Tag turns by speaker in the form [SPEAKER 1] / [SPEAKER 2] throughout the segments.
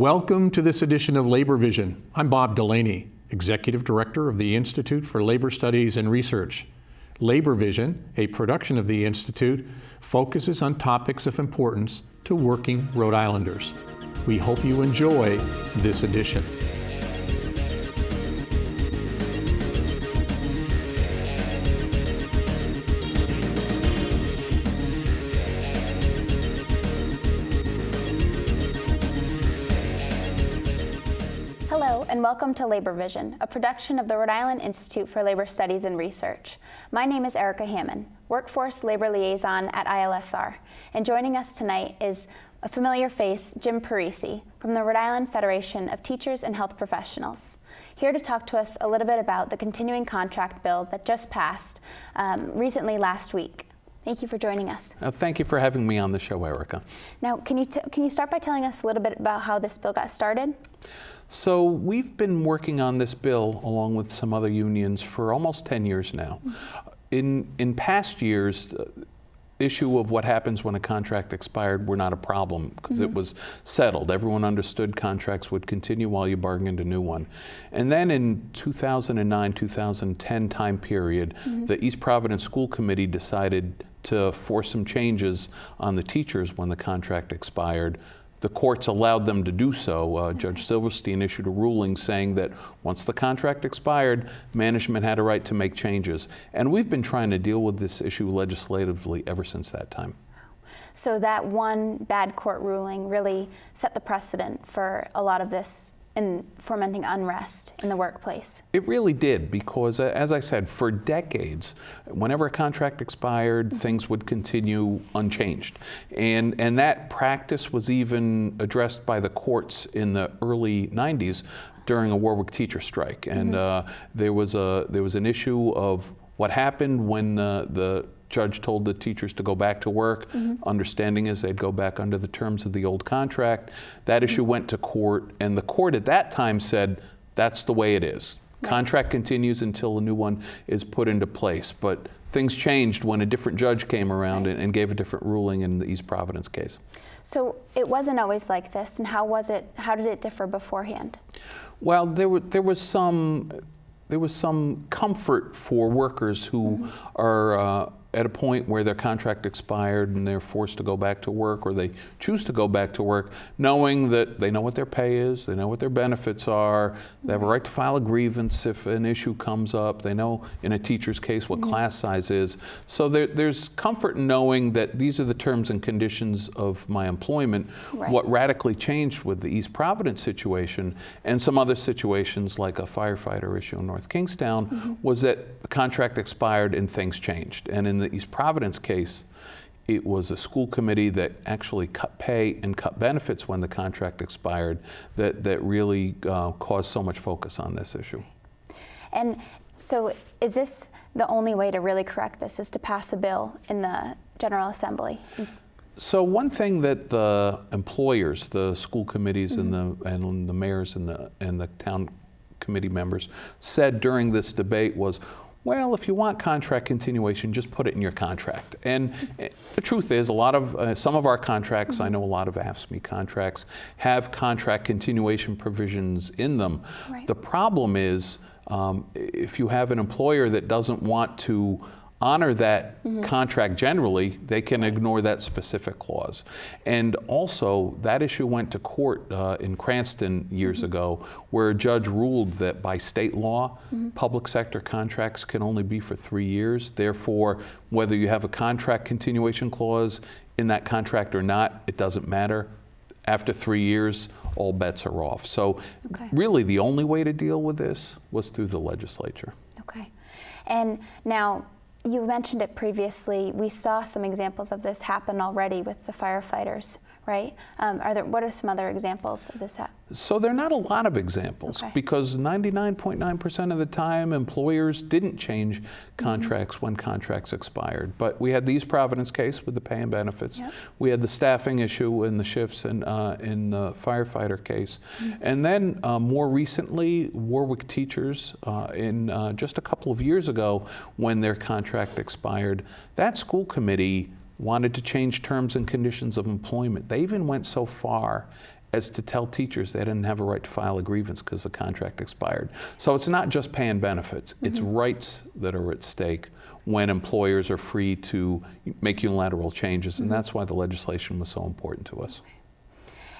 [SPEAKER 1] Welcome to this edition of Labor Vision. I'm Bob Delaney, Executive Director of the Institute for Labor Studies and Research. Labor Vision, a production of the Institute, focuses on topics of importance to working Rhode Islanders. We hope you enjoy this edition.
[SPEAKER 2] Hello and welcome to Labor Vision, a production of the Rhode Island Institute for Labor Studies and Research. My name is Hammond, Workforce Labor Liaison at RIILSR, and joining us tonight is a familiar face, Jim Parisi, from the Rhode Island Federation of Teachers and Health Professionals, here to talk to us a little bit about the continuing contract bill that just passed recently last week. Thank you for joining us.
[SPEAKER 3] Thank you for having me on the show, Erica.
[SPEAKER 2] Now, can you start by telling us a little bit about how this bill got started?
[SPEAKER 3] So we've been working on this bill along with some other unions for almost 10 years now. In past years, the issue of what happens when a contract expired were not a problem because it was settled. Everyone understood contracts would continue while you bargained a new one. And then in 2009-2010 time period, the East Providence School Committee decided to force some changes on the teachers when the contract expired. The courts allowed them to do so. Judge Silverstein issued a ruling saying that once the contract expired, management had a right to make changes. And we've been trying to deal with this issue legislatively ever since that time.
[SPEAKER 2] So that one bad court ruling really set the precedent for a lot of this in fomenting unrest in the workplace.
[SPEAKER 3] It really did, because as I said, for decades, whenever a contract expired, things would continue unchanged. And that practice was even addressed by the courts in the early 90s during a Warwick teacher strike. And there was an issue of what happened when the judge told the teachers to go back to work. Understanding is they'd go back under the terms of the old contract. That issue went to court, and the court at that time said, that's the way it is. Contract continues until a new one is put into place. But things changed when a different judge came around and gave a different ruling in the East Providence case. So
[SPEAKER 2] it wasn't always like this, and how did it differ beforehand?
[SPEAKER 3] Well, there was some comfort for workers who are at a point where their contract expired and they're forced to go back to work, or they choose to go back to work, knowing that they know what their pay is, they know what their benefits are, they have a right to file a grievance if an issue comes up, they know in a teacher's case what class size is. So there's comfort in knowing that these are the terms and conditions of my employment. What radically changed with the East Providence situation and some other situations like a firefighter issue in North Kingstown was that the contract expired and things changed. And in the East Providence case, it was a school committee that actually cut pay and cut benefits when the contract expired that really caused so much focus on this issue. And
[SPEAKER 2] so is this the only way to really correct this, is to pass a bill in the General Assembly?
[SPEAKER 3] So one thing that the employers, the school committees and the mayors and the town committee members said during this debate was, well, if you want contract continuation, just put it in your contract. And the truth is, some of our contracts, I know a lot of AFSCME contracts, have contract continuation provisions in them. The problem is, if you have an employer that doesn't want to honor that contract generally, they can ignore that specific clause. And also, that issue went to court in Cranston years ago, where a judge ruled that by state law, public sector contracts can only be for 3 years. Therefore, whether you have a contract continuation clause in that contract or not, it doesn't matter. After 3 years, all bets are off. So really the only way to deal with this was through the legislature.
[SPEAKER 2] Okay. And now, you mentioned it previously. We saw some examples of this happen already with the firefighters, right? What are some other examples of this?
[SPEAKER 3] So there are not a lot of examples because 99.9% of the time employers didn't change contracts when contracts expired. But we had the East Providence case with the pay and benefits. We had the staffing issue in the shifts in the firefighter case. And then more recently, Warwick teachers in just a couple of years ago when their contract expired, that school committee wanted to change terms and conditions of employment. They even went so far as to tell teachers they didn't have a right to file a grievance because the contract expired. So it's not just paying benefits, it's rights that are at stake when employers are free to make unilateral changes, and that's why the legislation was so important to us.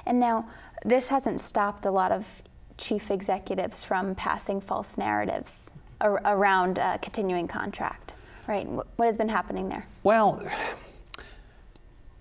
[SPEAKER 2] And now, this hasn't stopped a lot of chief executives from passing false narratives around a continuing contract, right? What has been happening there?
[SPEAKER 3] Well,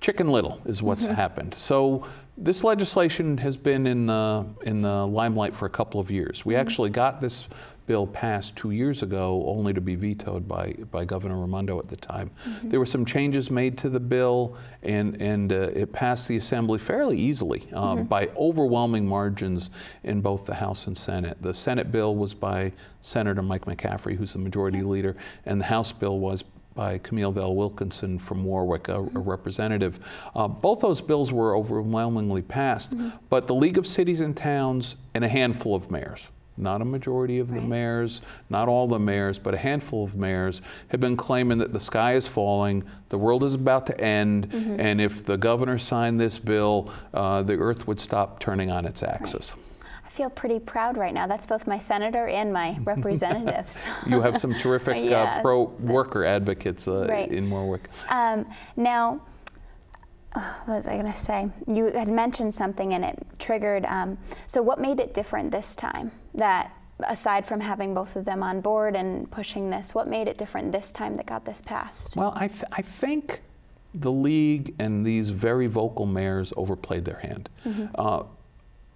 [SPEAKER 3] Chicken Little is what's happened. So this legislation has been in the limelight for a couple of years. We actually got this bill passed 2 years ago, only to be vetoed by Governor Raimondo at the time. There were some changes made to the bill, and it passed the Assembly fairly easily by overwhelming margins in both the House and Senate. The Senate bill was by Senator Mike McCaffrey, who's the majority leader, and the House bill was by Camille Vale Wilkinson from Warwick, a representative. Both those bills were overwhelmingly passed, but the League of Cities and Towns and a handful of mayors, not a majority of the mayors, not all the mayors, but a handful of mayors have been claiming that the sky is falling, the world is about to end, and if the governor signed this bill, the earth would stop turning on its axis.
[SPEAKER 2] I feel pretty proud right now. That's both my senator and my representatives.
[SPEAKER 3] You have some terrific pro-worker advocates in Warwick.
[SPEAKER 2] Now, what was I going to say? You had mentioned something and it triggered. So what made it different this time? That aside from having both of them on board and pushing this, what made it different this time that got this passed?
[SPEAKER 3] Well, I think the league and these very vocal mayors overplayed their hand.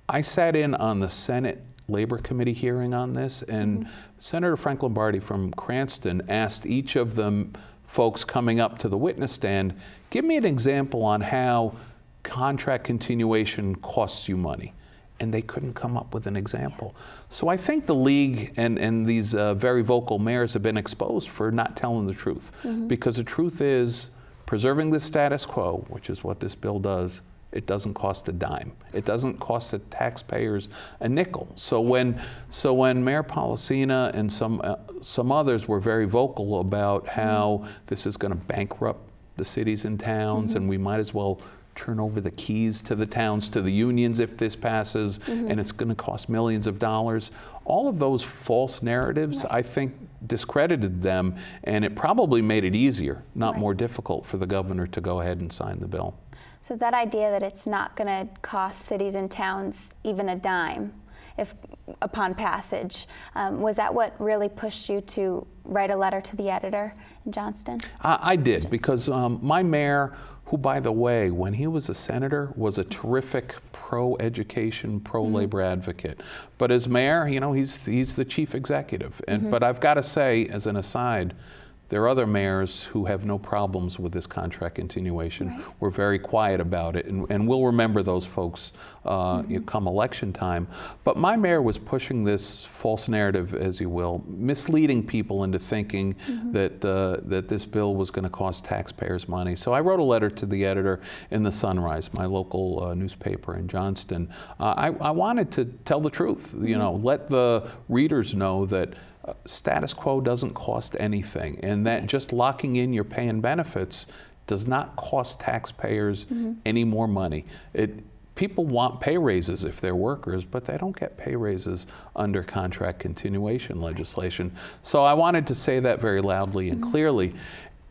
[SPEAKER 3] I sat in on the Senate Labor Committee hearing on this, and Senator Frank Lombardi from Cranston asked each of the folks coming up to the witness stand, give me an example on how contract continuation costs you money. And they couldn't come up with an example. So I think the league and these very vocal mayors have been exposed for not telling the truth. Because the truth is, preserving the status quo, which is what this bill does, it doesn't cost a dime. It doesn't cost the taxpayers a nickel. So when Mayor Policina and some others were very vocal about how this is going to bankrupt the cities and towns, and we might as well turn over the keys to the towns to the unions if this passes, and it's going to cost millions of dollars. All of those false narratives, I think, discredited them, and it probably made it easier, not more difficult, for the governor to go ahead and sign the bill.
[SPEAKER 2] So that idea that it's not going to cost cities and towns even a dime if upon passage, was that what really pushed you to write a letter to the editor in Johnston?
[SPEAKER 3] I did, because my mayor, who, by the way, when he was a senator, was a terrific pro-education, pro-labor advocate. But as mayor, you know, he's the chief executive. And but I've got to say, as an aside, there are other mayors who have no problems with this contract continuation. We're very quiet about it, and we'll remember those folks come election time. But my mayor was pushing this false narrative, as you will, misleading people into thinking that this bill was going to cost taxpayers money. So I wrote a letter to the editor in the Sunrise, my local newspaper in Johnston. I wanted to tell the truth, you know, let the readers know that status quo doesn't cost anything, and that just locking in your pay and benefits does not cost taxpayers any more money. People want pay raises if they're workers, but they don't get pay raises under contract continuation legislation. So I wanted to say that very loudly and clearly.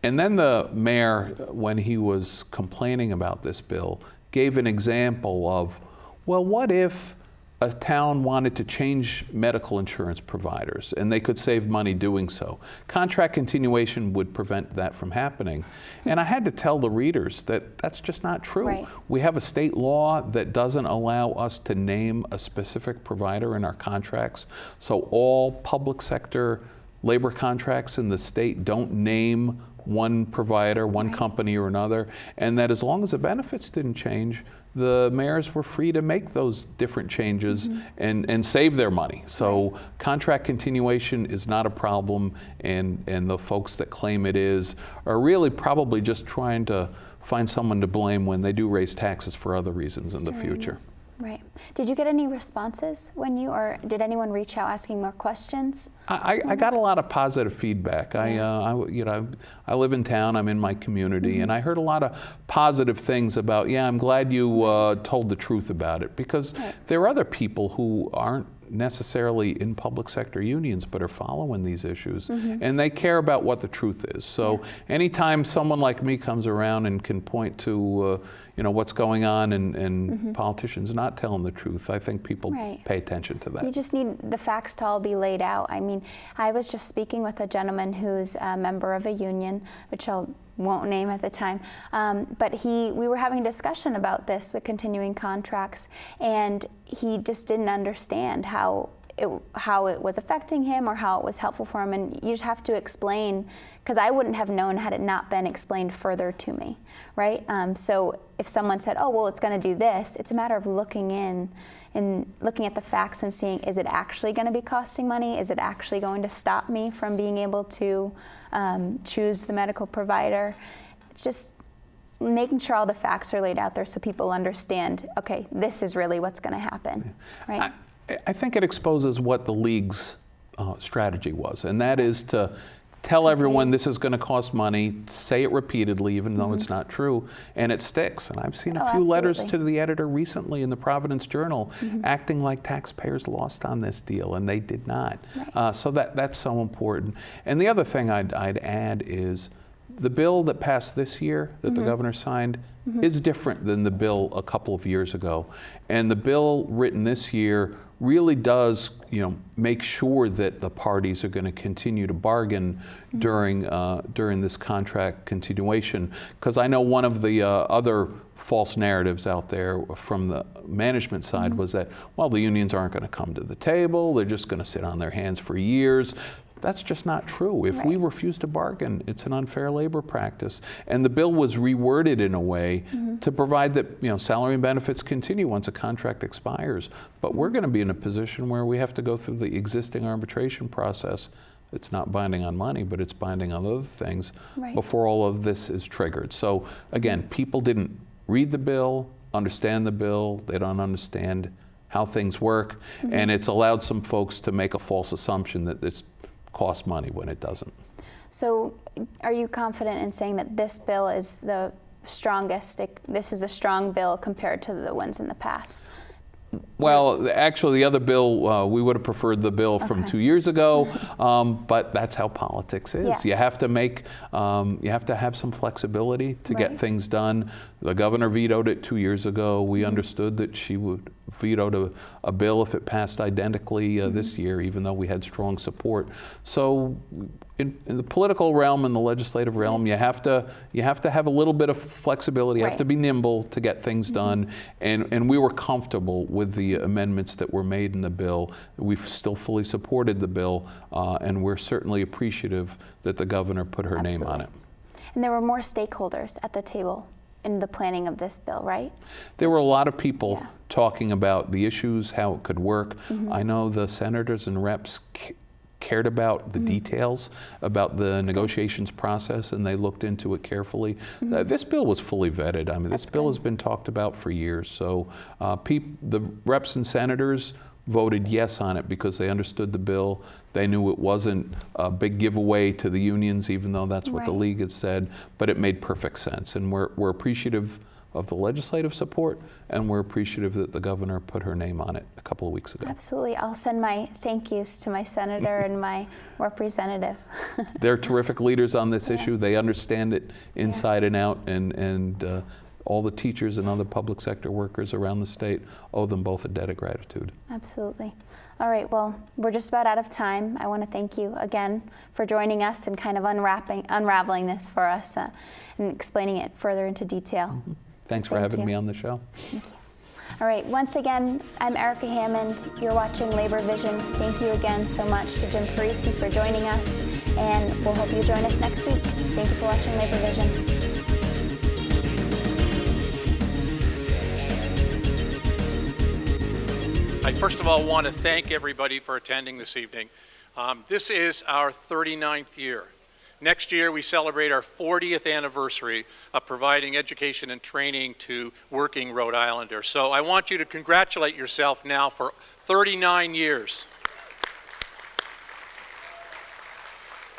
[SPEAKER 3] And then the mayor, when he was complaining about this bill, gave an example of, well, what if a town wanted to change medical insurance providers and they could save money doing so? Contract continuation would prevent that from happening. And I had to tell the readers that that's just not true. We have a state law that doesn't allow us to name a specific provider in our contracts. So all public sector labor contracts in the state don't name one provider, one company or another, and that as long as the benefits didn't change, the mayors were free to make those different changes and save their money. So contract continuation is not a problem, and the folks that claim it is are really probably just trying to find someone to blame when they do raise taxes for other reasons in the future.
[SPEAKER 2] Right. Did you get any responses or did anyone reach out asking more questions?
[SPEAKER 3] I got a lot of positive feedback.
[SPEAKER 2] Yeah.
[SPEAKER 3] I live in town, I'm in my community, and I heard a lot of positive things about, I'm glad you told the truth about it, because there are other people who aren't necessarily in public sector unions but are following these issues, and they care about what the truth is. So anytime someone like me comes around and can point to what's going on and politicians not telling the truth, I think people pay attention to that.
[SPEAKER 2] You just need the facts to all be laid out. I mean, I was just speaking with a gentleman who's a member of a union, which I won't name at the time, but we were having a discussion about this, the continuing contracts, and he just didn't understand how it was affecting him or how it was helpful for him, and you just have to explain, because I wouldn't have known had it not been explained further to me, right? So if someone said, oh, well, it's going to do this, it's a matter of looking in and looking at the facts and seeing, is it actually going to be costing money? Is it actually going to stop me from being able to choose the medical provider? It's just making sure all the facts are laid out there so people understand, okay, this is really what's going to happen, right?
[SPEAKER 3] I think it exposes what the league's strategy was, and that is to tell everyone this is going to cost money, say it repeatedly even though it's not true, and it sticks. And I've seen a few letters to the editor recently in the Providence Journal acting like taxpayers lost on this deal, and they did not. So that's so important. And the other thing I'd add is the bill that passed this year that the governor signed is different than the bill a couple of years ago. And the bill written this year really does, make sure that the parties are going to continue to bargain during this contract continuation. Because I know one of the other false narratives out there from the management side was that, well, the unions aren't going to come to the table, they're just going to sit on their hands for years. That's just not true. If we refuse to bargain, it's an unfair labor practice. And the bill was reworded in a way to provide that salary and benefits continue once a contract expires. But we're going to be in a position where we have to go through the existing arbitration process. It's not binding on money, but it's binding on other things before all of this is triggered. So again, people didn't read the bill, understand the bill, they don't understand how things work, and it's allowed some folks to make a false assumption that it's cost money when it doesn't. So
[SPEAKER 2] are you confident in saying that this bill is the strongest, this is a strong bill compared to the ones in the past?
[SPEAKER 3] Well, actually, the other bill, we would have preferred the bill from 2 years ago, but that's how politics is. You have to you have to have some flexibility to get things done. The governor vetoed it 2 years ago. We understood that she would veto a bill if it passed identically this year, even though we had strong support. So in the political realm and the legislative realm, you have to have a little bit of flexibility. You have to be nimble to get things done. And we were comfortable with the amendments that were made in the bill. We've still fully supported the bill, and we're certainly appreciative that the governor put her name on it.
[SPEAKER 2] And there were more stakeholders at the table in the planning of this bill, right?
[SPEAKER 3] There were a lot of people talking about the issues, how it could work. I know the senators and reps cared about the details about the negotiations process, and they looked into it carefully. This bill was fully vetted. I mean, this bill has been talked about for years. So the reps and senators voted yes on it because they understood the bill. They knew it wasn't a big giveaway to the unions, even though that's what the league had said, but it made perfect sense. And we're appreciative of the legislative support, and we're appreciative that the governor put her name on it a couple of weeks ago.
[SPEAKER 2] Absolutely. I'll send my thank yous to my senator and my representative.
[SPEAKER 3] They're terrific leaders on this issue. They understand it inside and out, and all the teachers and other public sector workers around the state owe them both a debt of gratitude.
[SPEAKER 2] Absolutely. All right, well, we're just about out of time. I want to thank you again for joining us and kind of unraveling this for us and explaining it further into detail.
[SPEAKER 3] Thanks for having me on the show.
[SPEAKER 2] Thank you. All right, once again, I'm Erica Hammond. You're watching Labor Vision. Thank you again so much to Jim Parisi for joining us, and we'll hope you join us next week. Thank you for watching Labor Vision.
[SPEAKER 1] I first of all want to thank everybody for attending this evening. This is our 39th year. Next year, we celebrate our 40th anniversary of providing education and training to working Rhode Islanders. So I want you to congratulate yourself now for 39 years.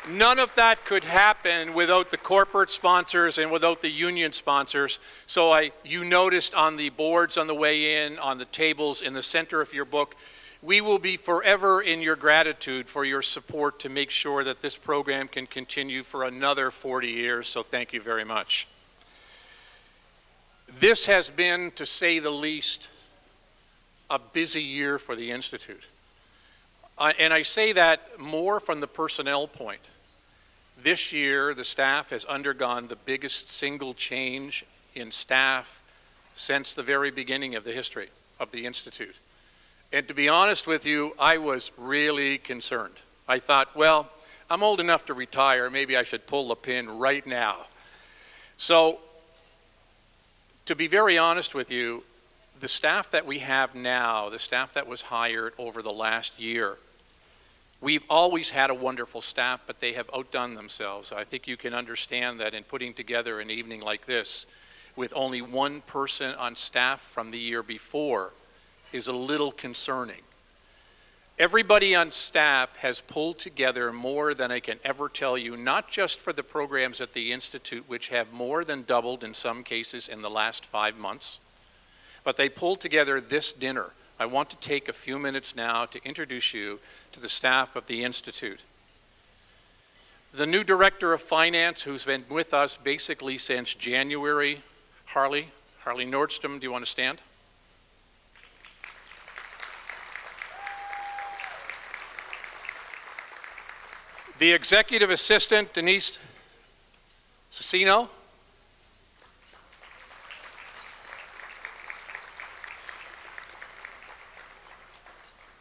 [SPEAKER 1] None of that could happen without the corporate sponsors and without the union sponsors. So you noticed on the boards on the way in, on the tables in the center of your book, we will be forever in your gratitude for your support to make sure that this program can continue for another 40 years, so thank you very much. This has been, to say the least, a busy year for the Institute. And I say that more from the personnel point. This year, the staff has undergone the biggest single change in staff since the very beginning of the history of the Institute. And to be honest with you, I was really concerned. I thought, well, I'm old enough to retire. Maybe I should pull the pin right now. So, to be very honest with you, the staff that we have now, the staff that was hired over the last year, we've always had a wonderful staff, but they have outdone themselves. I think you can understand that in putting together an evening like this with only one person on staff from the year before is a little concerning. Everybody on staff has pulled together more than I can ever tell you, not just for the programs at the Institute, which have more than doubled in some cases in the last 5 months, but they pulled together this dinner. I want to take a few minutes now to introduce you to the staff of the Institute. The new Director of Finance, who's been with us basically since January, Harley Nordstrom, do you want to stand? The Executive Assistant, Denise Cicino.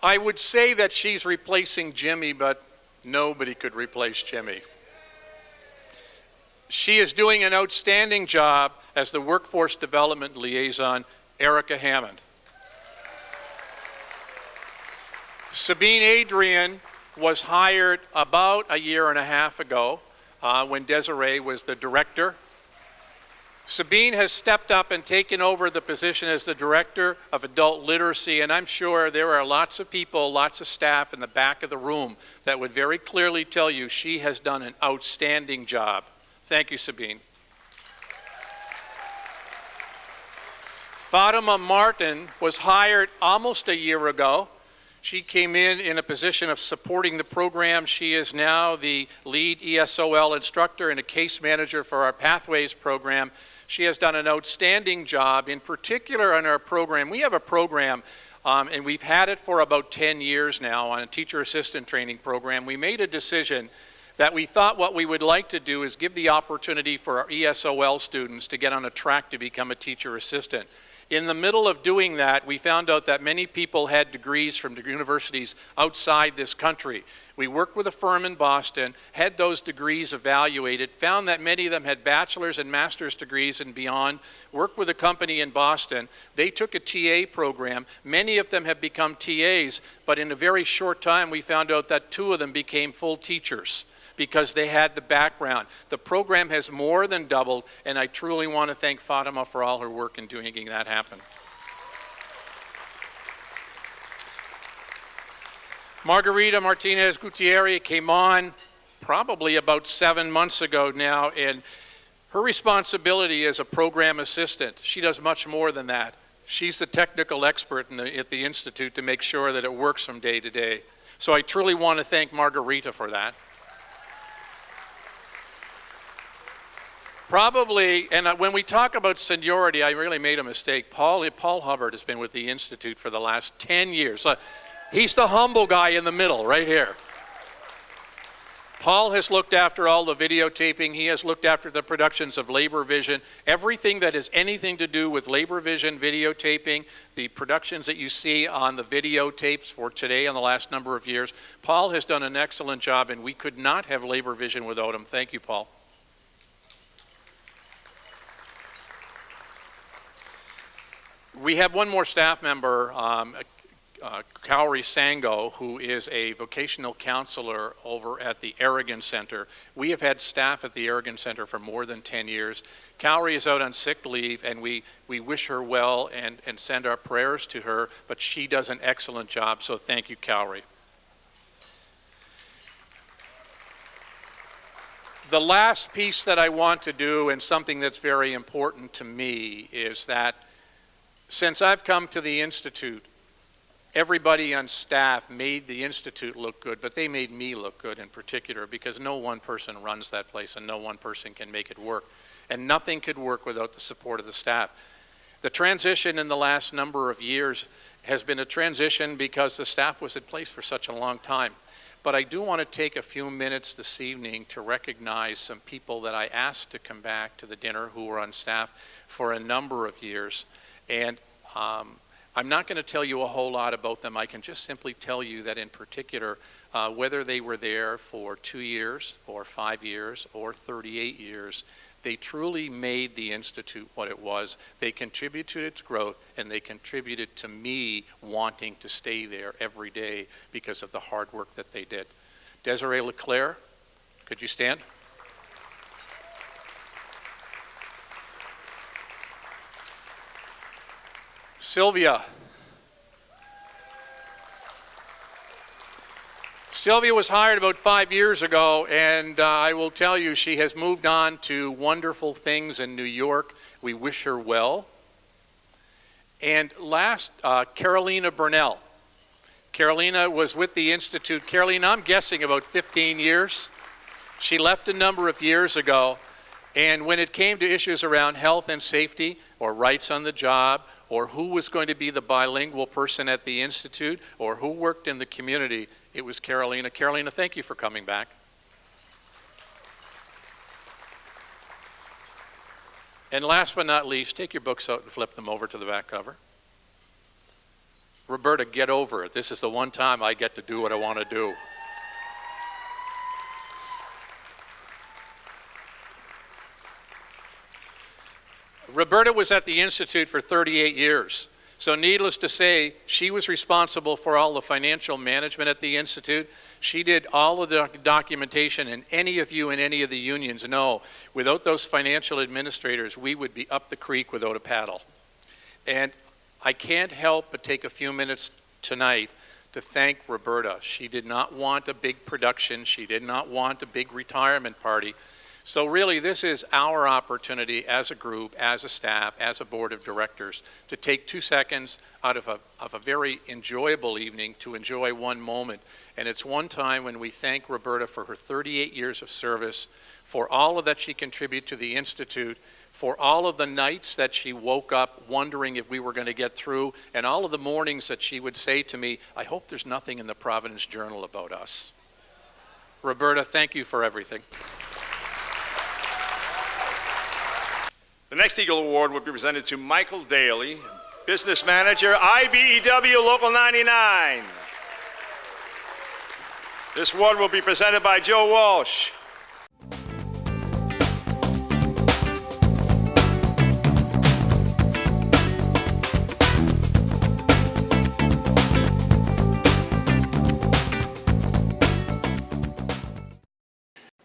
[SPEAKER 1] I would say that she's replacing Jimmy, but nobody could replace Jimmy. She is doing an outstanding job as the Workforce Development Liaison, Erica Hammond. Sabine Adrian was hired about a year and a half ago when Desiree was the director. Sabine has stepped up and taken over the position as the Director of Adult Literacy, and I'm sure there are lots of people, lots of staff in the back of the room that would very clearly tell you she has done an outstanding job. Thank you, Sabine. Fatima Martin was hired almost a year ago. She came in a position of supporting the program. She is now the lead ESOL instructor and a case manager for our Pathways program. She has done an outstanding job, in particular on our program. We have a program, and we've had it for about 10 years now on a teacher assistant training program. We made a decision that we thought what we would like to do is give the opportunity for our ESOL students to get on a track to become a teacher assistant. In the middle of doing that, we found out that many people had degrees from the universities outside this country. We worked with a firm in Boston, had those degrees evaluated, found that many of them had bachelor's and master's degrees and beyond, worked with a company in Boston. They took a TA program. Many of them have become TAs, but in a very short time, we found out that 2 of them became full teachers because they had the background. The program has more than doubled, and I truly want to thank Fatima for all her work in making that happen. Margarita Martinez Gutierrez came on probably about 7 months ago now, and her responsibility as a program assistant, she does much more than that. She's the technical expert at the Institute to make sure that it works from day to day. So I truly want to thank Margarita for that. Probably, and when we talk about seniority, I really made a mistake. Paul Hubbard has been with the Institute for the last 10 years. He's the humble guy in the middle, right here. Paul has looked after all the videotaping. He has looked after the productions of Labor Vision. Everything that has anything to do with Labor Vision videotaping, the productions that you see on the videotapes for today and the last number of years, Paul has done an excellent job, and we could not have Labor Vision without him. Thank you, Paul. We have one more staff member, Cowrie Sango, who is a vocational counselor over at the Aragon Center. We have had staff at the Aragon Center for more than 10 years. Cowrie is out on sick leave, and we wish her well and send our prayers to her, but she does an excellent job, so thank you, Cowrie. The last piece that I want to do, and something that's very important to me, is that since I've come to the Institute, everybody on staff made the Institute look good, but they made me look good in particular, because no one person runs that place and no one person can make it work. And nothing could work without the support of the staff. The transition in the last number of years has been a transition because the staff was in place for such a long time. But I do want to take a few minutes this evening to recognize some people that I asked to come back to the dinner who were on staff for a number of years. And I'm not going to tell you a whole lot about them. I can just simply tell you that in particular, whether they were there for 2 years or 5 years or 38 years, they truly made the Institute what it was. They contributed to its growth, and they contributed to me wanting to stay there every day because of the hard work that they did. Desiree Leclerc, could you stand? Sylvia. Sylvia was hired about 5 years ago, and I will tell you, she has moved on to wonderful things in New York. We wish her well. And last, Carolina Burnell. Carolina was with the Institute. Carolina, I'm guessing about 15 years. She left a number of years ago, and when it came to issues around health and safety or rights on the job, or who was going to be the bilingual person at the Institute, or who worked in the community, it was Carolina. Carolina, thank you for coming back. And last but not least, take your books out and flip them over to the back cover. Roberta, get over it. This is the one time I get to do what I want to do. Roberta was at the Institute for 38 years. So needless to say, she was responsible for all the financial management at the Institute. She did all of the documentation, and any of you in any of the unions know, without those financial administrators, we would be up the creek without a paddle. And I can't help but take a few minutes tonight to thank Roberta. She did not want a big production. She did not want a big retirement party. So really, this is our opportunity as a group, as a staff, as a board of directors, to take 2 seconds out of a very enjoyable evening to enjoy one moment. And it's one time when we thank Roberta for her 38 years of service, for all of that she contributed to the Institute, for all of the nights that she woke up wondering if we were going to get through, and all of the mornings that she would say to me, I hope there's nothing in the Providence Journal about us. Roberta, thank you for everything.
[SPEAKER 4] The next Eagle Award will be presented to Michael Daley, Business Manager, IBEW Local 99. This award will be presented by Joe Walsh.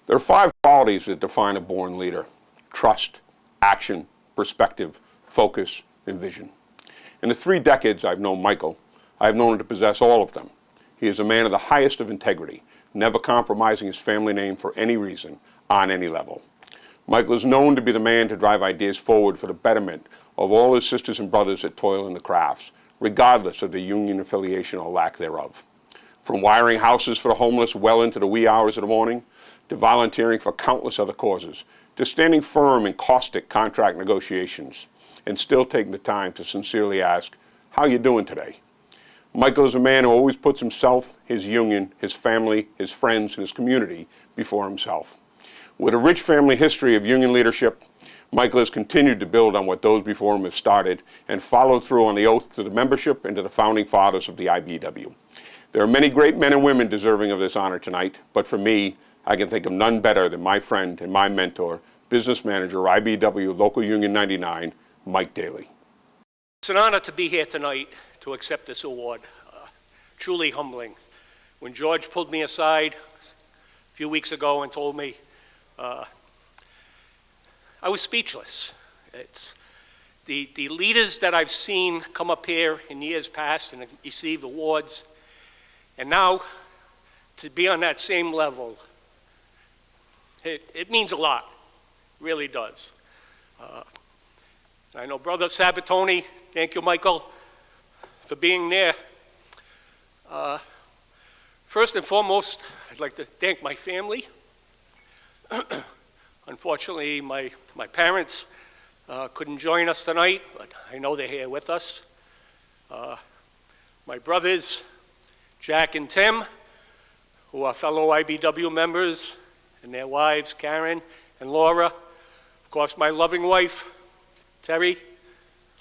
[SPEAKER 5] There are 5 qualities that define a born leader: trust, action, perspective, focus, and vision. In the 3 decades I've known Michael, I've known him to possess all of them. He is a man of the highest of integrity, never compromising his family name for any reason, on any level. Michael is known to be the man to drive ideas forward for the betterment of all his sisters and brothers that toil in the crafts, regardless of their union affiliation or lack thereof. From wiring houses for the homeless well into the wee hours of the morning, to volunteering for countless other causes, to standing firm in caustic contract negotiations, and still taking the time to sincerely ask, how you doing today? Michael is a man who always puts himself, his union, his family, his friends, and his community before himself. With a rich family history of union leadership, Michael has continued to build on what those before him have started and followed through on the oath to the membership and to the founding fathers of the IBEW. There are many great men and women deserving of this honor tonight, but for me, I can think of none better than my friend and my mentor, Business Manager, IBEW Local Union 99, Mike Daley.
[SPEAKER 6] It's an honor to be here tonight to accept this award. truly humbling. When George pulled me aside a few weeks ago and told me, I was speechless. It's the leaders that I've seen come up here in years past and receive awards, and now to be on that same level, it means a lot, it really does. I know Brother Sabatoni, thank you, Michael, for being there. First and foremost, I'd like to thank my family. Unfortunately, my parents couldn't join us tonight, but I know they're here with us. My brothers, Jack and Tim, who are fellow IBEW members, and their wives, Karen and Laura. Of course, my loving wife, Terry,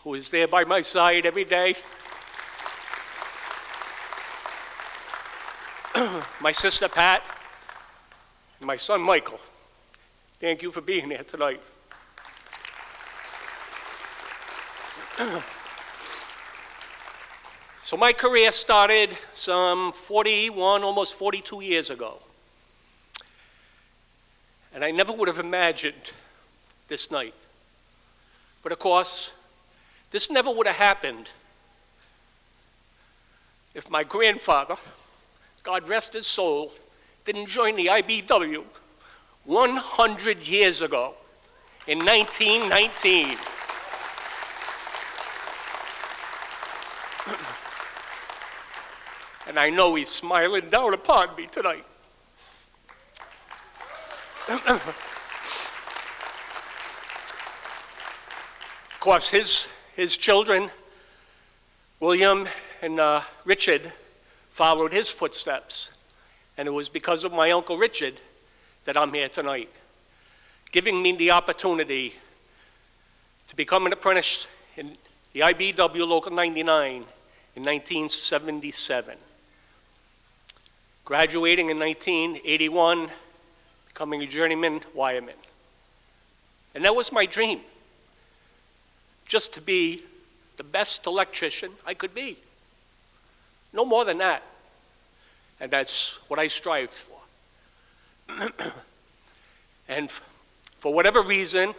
[SPEAKER 6] who is there by my side every day. My sister, Pat, and my son, Michael. Thank you for being here tonight. So my career started some 41, almost 42 years ago. And I never would have imagined this night. But of course, this never would have happened if my grandfather, God rest his soul, didn't join the IBEW 100 years ago in 1919. And I know he's smiling down upon me tonight. Of course, his children, William and Richard, followed his footsteps. And it was because of my Uncle Richard that I'm here tonight, giving me the opportunity to become an apprentice in the IBEW Local 99 in 1977. Graduating in 1981, becoming a journeyman wireman. And that was my dream, just to be the best electrician I could be. No more than that. And that's what I strived for. And for whatever reason,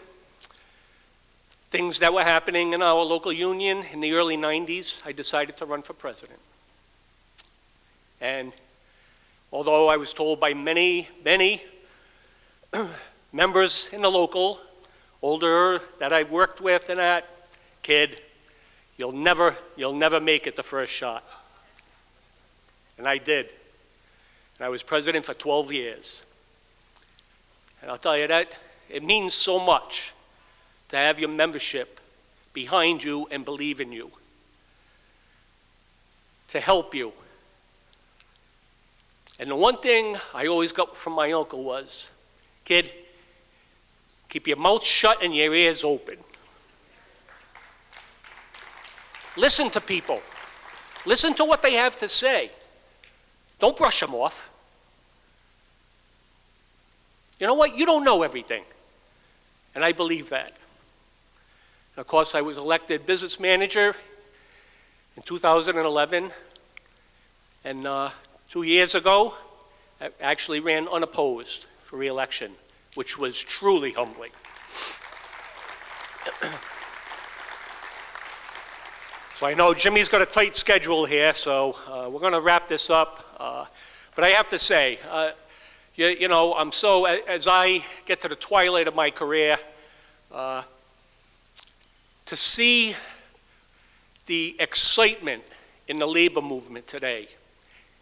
[SPEAKER 6] things that were happening in our local union in the early 90s, I decided to run for president. And although I was told by many members in the local, older that I worked with and that, kid, you'll never make it the first shot. And I did. And I was president for 12 years. And I'll tell you that, it means so much to have your membership behind you and believe in you, to help you. And the one thing I always got from my uncle was, kid, keep your mouth shut and your ears open. Listen to people. Listen to what they have to say. Don't brush them off. You know what? You don't know everything. And I believe that. And of course, I was elected business manager in 2011. And 2 years ago, I actually ran unopposed for re-election, which was truly humbling. So I know Jimmy's got a tight schedule here, so we're going to wrap this up. But I have to say, you know, I'm so, as I get to the twilight of my career, to see the excitement in the labor movement today,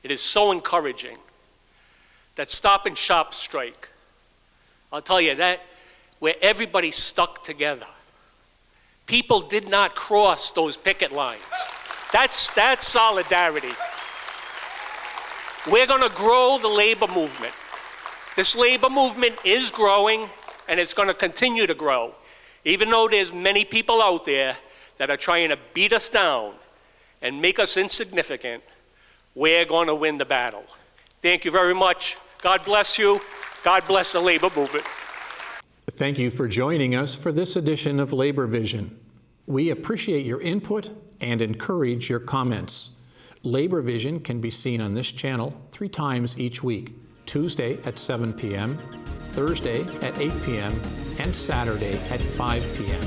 [SPEAKER 6] it is so encouraging. That Stop and Shop strike, I'll tell you that, where everybody stuck together. People did not cross those picket lines. That's solidarity. We're going to grow the labor movement. This labor movement is growing, and it's going to continue to grow. Even though there's many people out there that are trying to beat us down and make us insignificant, we're going to win the battle. Thank you very much. God bless you. God bless the labor movement.
[SPEAKER 1] Thank you for joining us for this edition of Labor Vision. We appreciate your input and encourage your comments. Labor Vision can be seen on this channel 3 times each week: Tuesday at 7 p.m., Thursday at 8 p.m., and Saturday at 5 p.m.